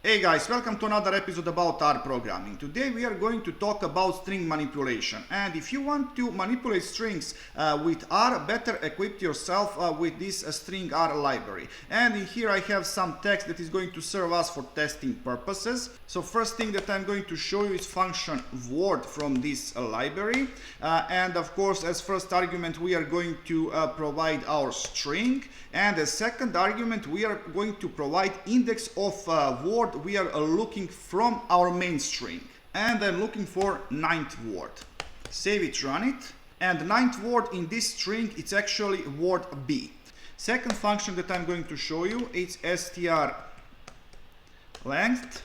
Hey guys, welcome to another episode about R programming. Today we are going to talk about string manipulation, and if you want to manipulate strings with R, better equip yourself with this stringr library. And in here I have some text that is going to serve us for testing purposes. So first thing that I'm going to show you is function word from this library, and of course as first argument we are going to provide our string, and as second argument we are going to provide index of word we are looking from our main string, and I'm looking for ninth word. Save it, run it, and ninth word in this string it's actually word B. Second function that I'm going to show you is str length.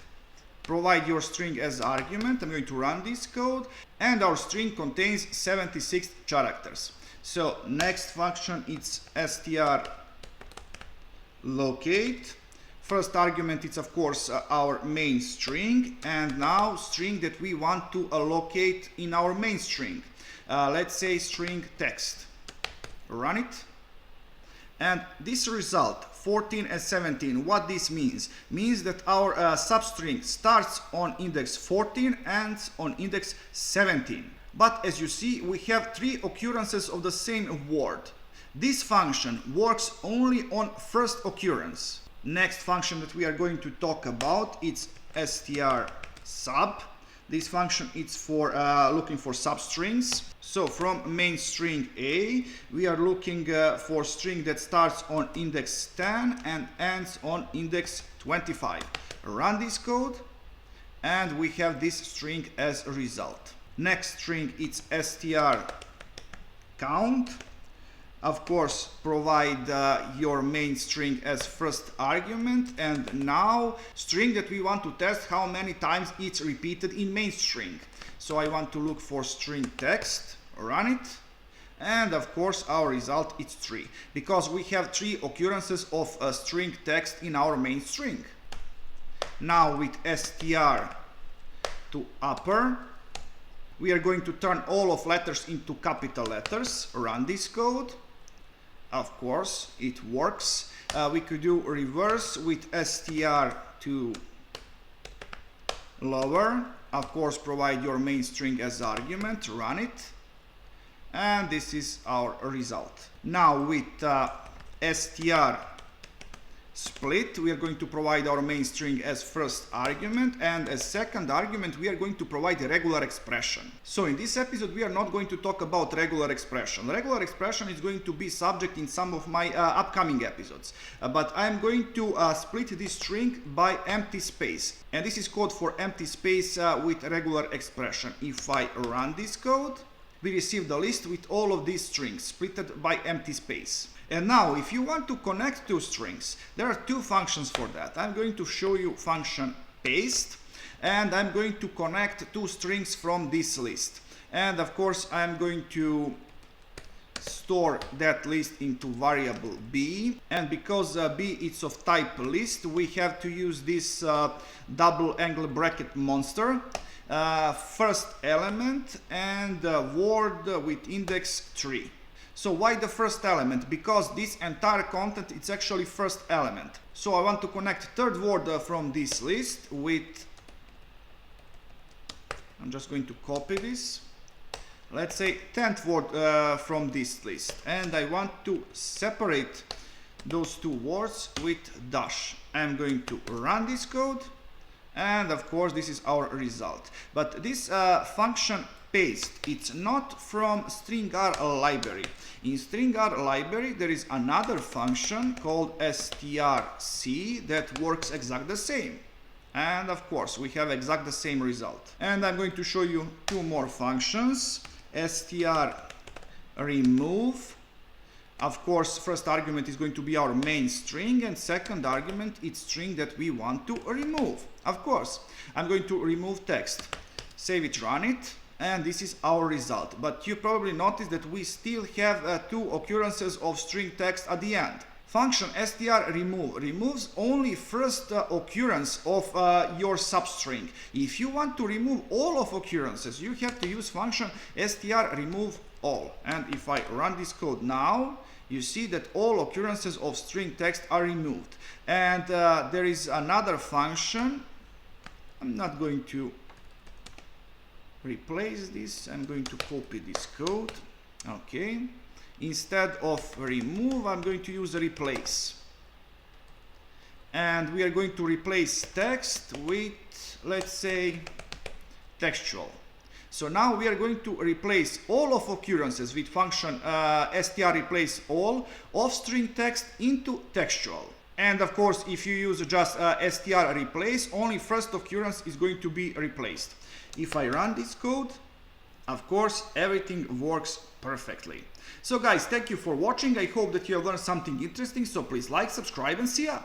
Provide your string as argument. I'm going to run this code, and our string contains 76 characters. So next function is str locate. First argument is of course our main string, and now string that we want to allocate in our main string. Let's say string text. Run it, and this result 14 and 17, what this means that our substring starts on index 14 and on index 17. But as you see, we have three occurrences of the same word. This function works only on first occurrence. Next function that we are going to talk about is str sub. This function is for looking for substrings. So from main string A, we are looking for string that starts on index 10 and ends on index 25. Run this code, and we have this string as a result. Next string is str count. Of course, provide your main string as first argument, and now string that we want to test how many times it's repeated in main string. So I want to look for string text, run it, and of course our result is 3, because we have 3 occurrences of a string text in our main string. Now with str to upper, we are going to turn all of letters into capital letters. Run this code. Of course, it works. We could do reverse with str to lower. Of course, provide your main string as argument, run it, and this is our result. Now with str split, we are going to provide our main string as first argument, and as second argument we are going to provide a regular expression. So in this episode we are not going to talk about regular expression. Regular expression is going to be subject in some of my upcoming episodes, but I'm going to split this string by empty space, and this is code for empty space with regular expression. If I run this code, we receive the list with all of these strings splitted by empty space. And now if you want to connect two strings, there are two functions for that. I'm going to show you function paste, and I'm going to connect two strings from this list. And of course I'm going to store that list into variable b, and because b is of type list, we have to use this double angle bracket monster. First element and word with index 3. So why the first element? Because this entire content it's actually first element. So I want to connect third word from this list with, I'm just going to copy this, let's say 10th word from this list, and I want to separate those two words with dash. I'm going to run this code, and of course this is our result. But this function paste, it's not from stringr library. In stringr library there is another function called strc that works exactly the same, and of course we have exactly the same result. And I'm going to show you two more functions. Str remove. Of course first argument is going to be our main string, and second argument is string that we want to remove. Of course I'm going to remove text. Save it, run it, and this is our result. But you probably noticed that we still have two occurrences of string text at the end. Function str remove removes only first occurrence of your substring. If you want to remove all of occurrences, you have to use function str remove all. And if I run this code now, you see that all occurrences of string text are removed. And there is another function I'm not going to replace this. I'm going to copy this code. Okay. Instead of remove, I'm going to use replace. And we are going to replace text with, let's say, textual. So now we are going to replace all of occurrences with function str replace all of string text into textual. And of course, if you use just str replace, only first occurrence is going to be replaced. If I run this code, of course, everything works perfectly. So guys, thank you for watching. I hope that you have learned something interesting. So please like, subscribe, and see ya.